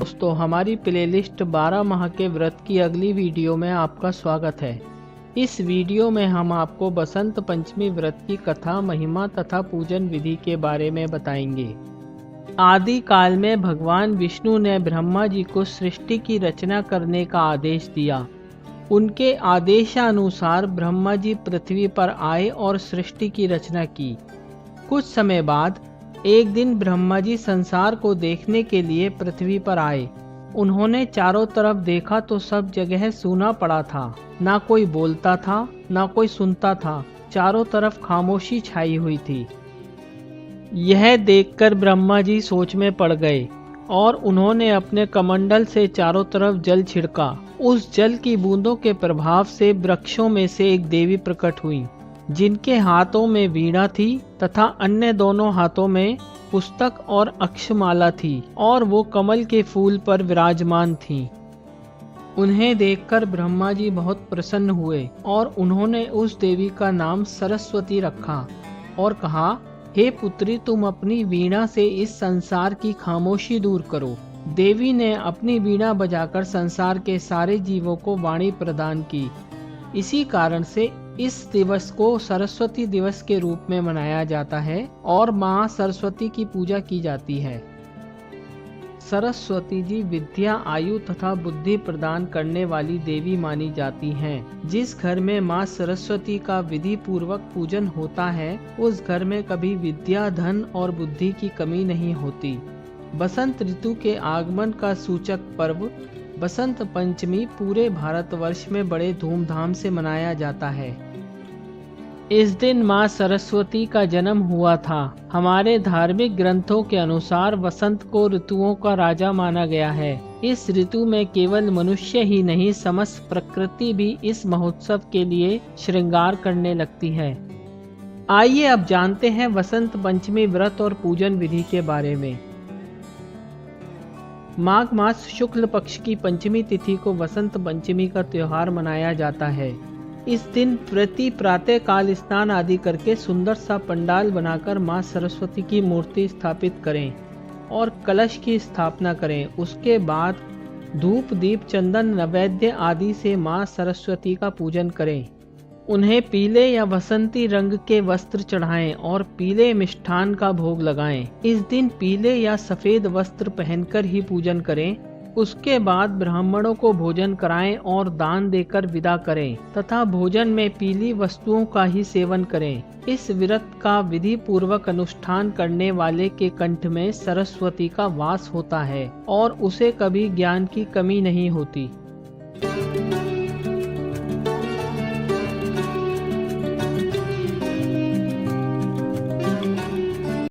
दोस्तों, हमारी प्लेलिस्ट 12 माह के व्रत की अगली वीडियो में आपका स्वागत है। इस वीडियो में हम आपको बसंत पंचमी व्रत की कथा, महिमा तथा पूजन विधि के बारे में बताएंगे। आदि काल में भगवान विष्णु ने ब्रह्मा जी को सृष्टि की रचना करने का आदेश दिया। उनके आदेशानुसार ब्रह्मा जी पृथ्वी पर आए और सृष्टि की रचना की। कुछ समय बाद एक दिन ब्रह्मा जी संसार को देखने के लिए पृथ्वी पर आए। उन्होंने चारों तरफ देखा तो सब जगह सूना पड़ा था। ना कोई बोलता था, ना कोई सुनता था। चारों तरफ खामोशी छाई हुई थी। यह देखकर ब्रह्मा जी सोच में पड़ गए और उन्होंने अपने कमंडल से चारों तरफ जल छिड़का। उस जल की बूंदों के प्रभाव से वृक्षों में से एक देवी प्रकट हुई, जिनके हाथों में वीणा थी तथा अन्य दोनों हाथों में पुस्तक और अक्षमाला थी, और वो कमल के फूल पर विराजमान थीं। उन्हें देखकर ब्रह्मा जी बहुत प्रसन्न हुए और उन्होंने उस देवी का नाम सरस्वती रखा और कहा, हे पुत्री, तुम अपनी वीणा से इस संसार की खामोशी दूर करो। देवी ने अपनी वीणा बजाकर संसार के सारे जीवों को वाणी प्रदान की। इसी कारण से इस दिवस को सरस्वती दिवस के रूप में मनाया जाता है और मां सरस्वती की पूजा की जाती है। सरस्वती जी विद्या, आयु तथा बुद्धि प्रदान करने वाली देवी मानी जाती हैं। जिस घर में मां सरस्वती का विधि पूर्वक पूजन होता है, उस घर में कभी विद्या, धन और बुद्धि की कमी नहीं होती। बसंत ऋतु के आगमन का सूचक पर्व बसंत पंचमी पूरे भारतवर्ष में बड़े धूमधाम से मनाया जाता है। इस दिन मां सरस्वती का जन्म हुआ था। हमारे धार्मिक ग्रंथों के अनुसार वसंत को ऋतुओं का राजा माना गया है। इस ऋतु में केवल मनुष्य ही नहीं, समस्त प्रकृति भी इस महोत्सव के लिए श्रृंगार करने लगती है। आइए अब जानते हैं वसंत पंचमी व्रत और पूजन विधि के बारे में। माघ मास शुक्ल पक्ष की पंचमी तिथि को वसंत पंचमी का त्योहार मनाया जाता है। इस दिन प्रति प्रातः काल स्नान आदि करके सुंदर सा पंडाल बनाकर मां सरस्वती की मूर्ति स्थापित करें और कलश की स्थापना करें। उसके बाद धूप, दीप, चंदन, नैवेद्य आदि से मां सरस्वती का पूजन करें। उन्हें पीले या वसंती रंग के वस्त्र चढ़ाएं और पीले मिष्ठान का भोग लगाएं। इस दिन पीले या सफेद वस्त्र पहनकर ही पूजन करें। उसके बाद ब्राह्मणों को भोजन कराएं और दान देकर विदा करें तथा भोजन में पीली वस्तुओं का ही सेवन करें। इस व्रत का विधि पूर्वक अनुष्ठान करने वाले के कंठ में सरस्वती का वास होता है और उसे कभी ज्ञान की कमी नहीं होती।